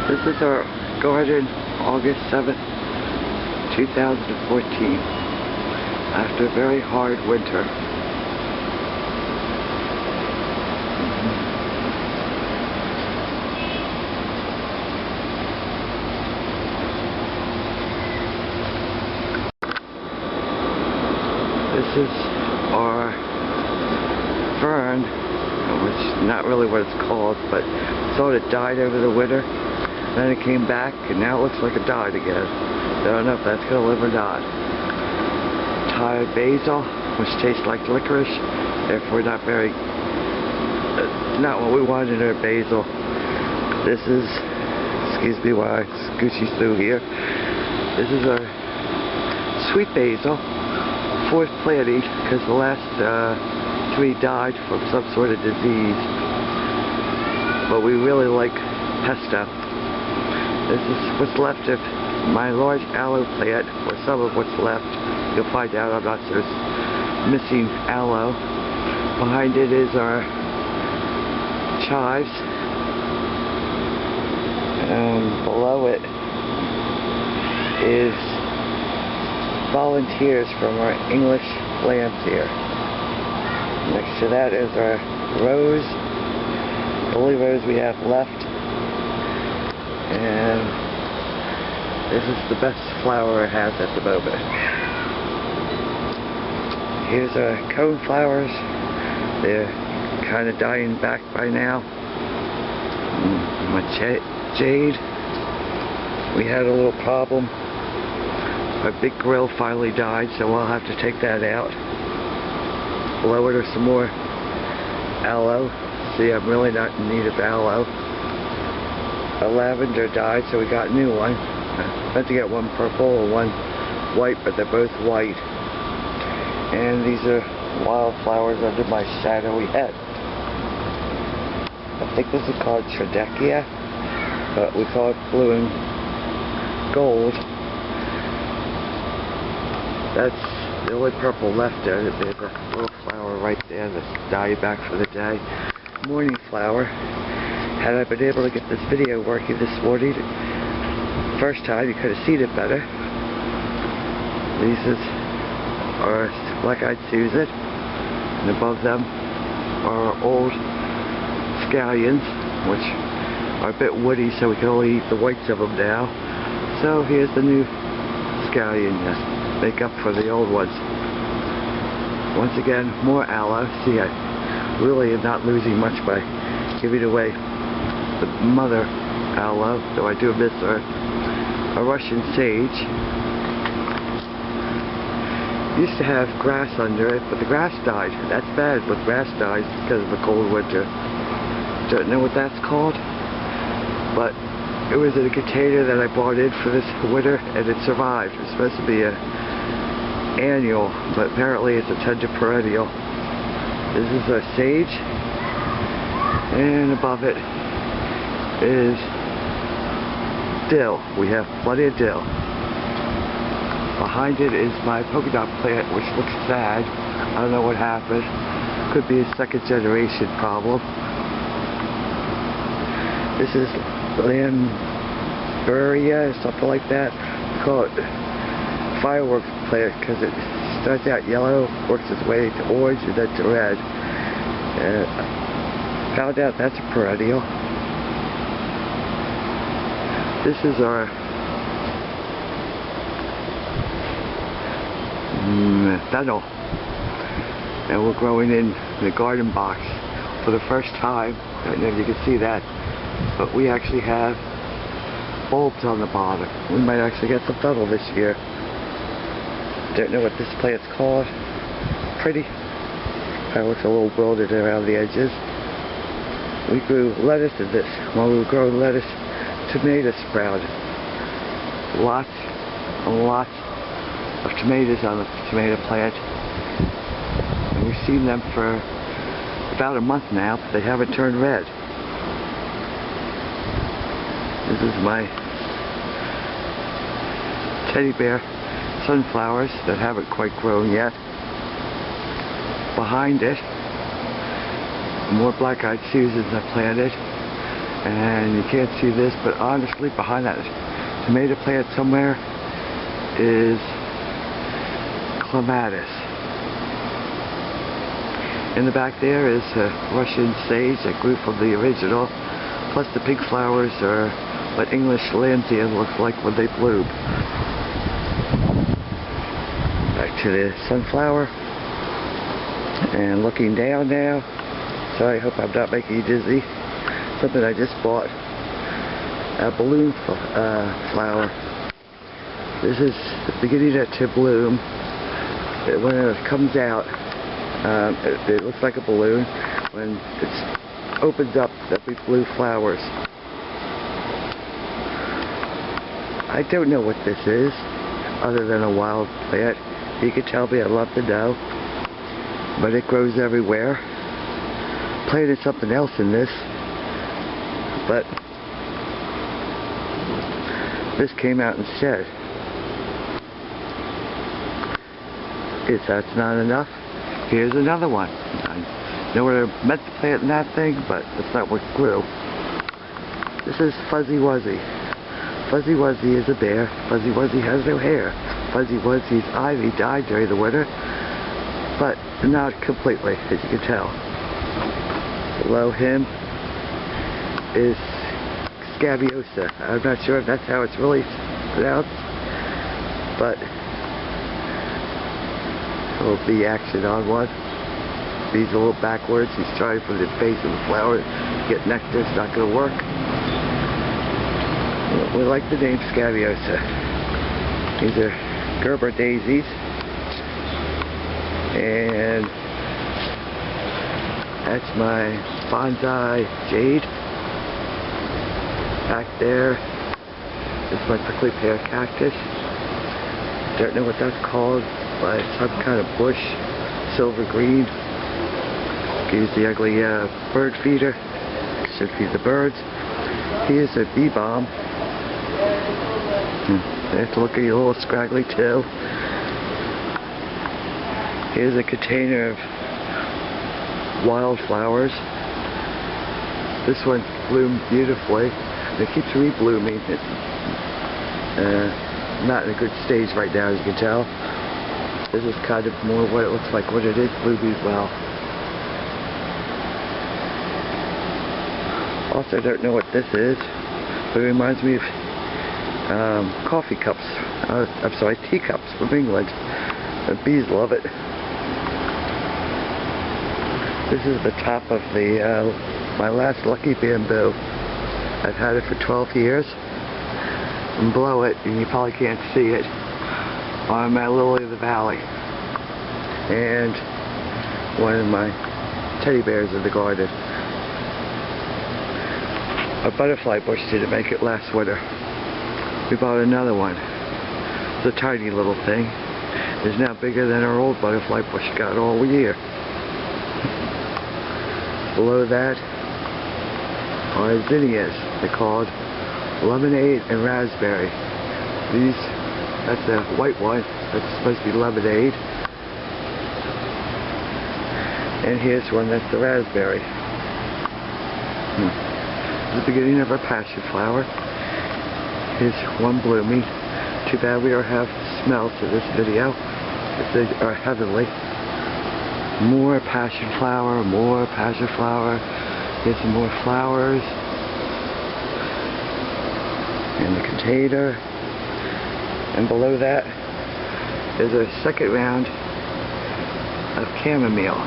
This is our garden, August 7th, 2014, after a very hard winter. This is our fern, which is not really what it's called, but sort of died over the winter. Then it came back, and now it looks like it died again. I don't know if that's going to live or not. Thai basil, which tastes like licorice, therefore not what we wanted in our basil. This is, excuse me while I scoochy through here, this is our sweet basil, fourth planting, because the last 3 died from some sort of disease. But we really like pesto. This is what's left of my large aloe plant, or some of what's left. You'll find out, I'm not sure. It's missing aloe. Behind it is our chives, and below it is volunteers from our English lands here. Next to that is our rose, the only rose we have left, and this is the best flower it has at the moment. Here's our cone flowers. They're kind of dying back by now. My jade, we had a little problem. Our big grill finally died, so we'll have to take that out. Below it are some more aloe. See, I'm really not in need of aloe. Our lavender died, so we got a new one. I meant to get one purple and one white, but they're both white. And these are wildflowers under my shadowy head. I think this is called Triticum, but we call it blue and gold. That's the only purple left there. There's a little flower right there that's dying back for the day. Morning flower. Had I been able to get this video working this morning, first time, you could have seen it better. These are black-eyed Susan, and above them are old scallions, which are a bit woody, so we can only eat the whites of them now. So here's the new scallion to make up for the old ones. Once again, more aloe. See, I really am not losing much by giving away the mother aloe, though I do miss her. A Russian sage. Used to have grass under it, but the grass died. That's bad when grass dies because of a cold winter. Don't know what that's called, but it was in a container that I bought in for this winter, and it survived. It's supposed to be a annual, but apparently it's a tender perennial. This is a sage, and above it is dill. We have plenty of dill. Behind it is my polka dot plant, which looks sad. I don't know what happened. Could be a second generation problem. This is Lamberia, something like that. We call it fireworks plant because it starts out yellow, works its way to orange, and then to red. And I found out that's a perennial. This is our fennel, and we're growing in the garden box for the first time. I don't know if you can see that, but we actually have bulbs on the bottom. We might actually get some fennel this year. Don't know what this plant's called. Pretty. Kind of looks a little wilted around the edges. We grew lettuce in this. While we were growing lettuce, tomatoes sprouted. Lots and lots of tomatoes on the tomato plant. And we've seen them for about a month now, but they haven't turned red. This is my teddy bear sunflowers that haven't quite grown yet. Behind it, more black-eyed Susans I planted. And you can't see this, but honestly behind that tomato plant somewhere is clematis. In the back there is Russian sage that grew from the original, plus the pink flowers are what English Lansian looks like when they bloom. Back to the sunflower, and looking down now. Sorry, I hope I'm not making you dizzy. Something I just bought, a balloon flower. This is beginning to bloom. When it comes out, it looks like a balloon. When it opens up, there'll be blue flowers. I don't know what this is, other than a wild plant. You can tell me, I'd love to know. But it grows everywhere. Planted something else in this, but this came out instead. If that's not enough, here's another one. I know what I meant to plant in that thing, but that's not what grew. This is Fuzzy Wuzzy. Fuzzy Wuzzy is a bear. Fuzzy Wuzzy has no hair. Fuzzy Wuzzy's ivy died during the winter, but not completely, as you can tell. Below him is Scabiosa. I'm not sure if that's how it's really pronounced, but a little bee action on one. Bee's a little backwards. He's trying from the base of the flower to get nectar. It's not going to work. We like the name Scabiosa. These are Gerber daisies, and that's my bonsai jade. Back there is my prickly pear cactus. Don't know what that's called, but it's some kind of bush, silver green. Use the ugly bird feeder. Should feed the birds. Here's a bee balm. It's looking a little scraggly too. Here's a container of wildflowers. This one bloomed beautifully. It keeps reblooming. It's not in a good stage right now, as you can tell. This is kind of more what it looks like when it is blooming well. Also, don't know what this is, but it reminds me of coffee cups. I'm sorry, teacups from England. The bees love it. This is the top of the my last lucky bamboo. I've had it for 12 years. And below it, and you probably can't see it, I'm at Lily of the Valley. And one of my teddy bears in the garden. A butterfly bush didn't make it last winter. We bought another one. It's a tiny little thing. It's now bigger than our old butterfly bush got all year. Below that are zinnias. They're called lemonade and raspberry. That's a white one. That's supposed to be lemonade. And here's one that's the raspberry. The beginning of our passion flower. Here's one blooming. Too bad we don't have smell to this video. They are heavenly. More passion flower, more passion flower. Here's some more flowers. In the container. And below that is a second round of chamomile.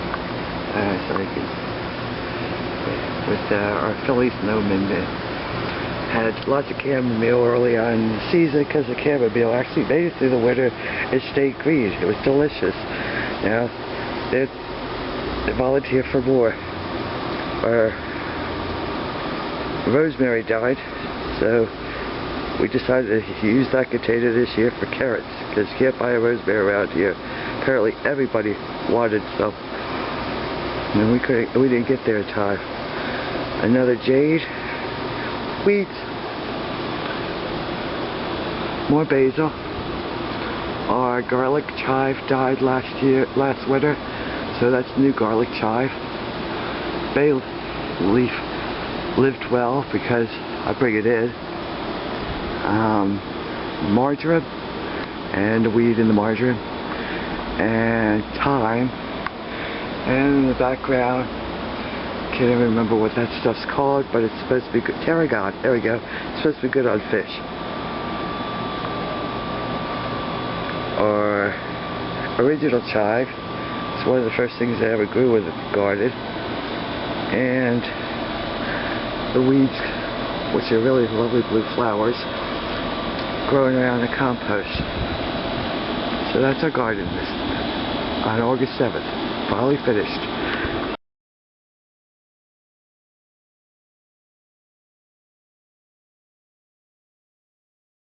With our Philly snowman. Had lots of chamomile early on in the season because the chamomile actually made it through the winter and stayed green. It was delicious. Now, they volunteer for more. Our rosemary died, so we decided to use that container this year for carrots because you can't buy a rosemary around here. Apparently everybody wanted some. And we didn't get there in time. Another jade. Weeds. More basil. Our garlic chive died last winter, so that's new garlic chive. Bay leaf lived well because I bring it in. Marjoram and the weed in the marjoram and thyme, and in the background, can't even remember what that stuff's called, but it's supposed to be good. Tarragon, there we go. It's supposed to be good on fish. Or original chive. It's one of the first things I ever grew in the garden. And the weeds, which are really lovely blue flowers, growing around the compost. So that's our garden on August 7th. Finally finished.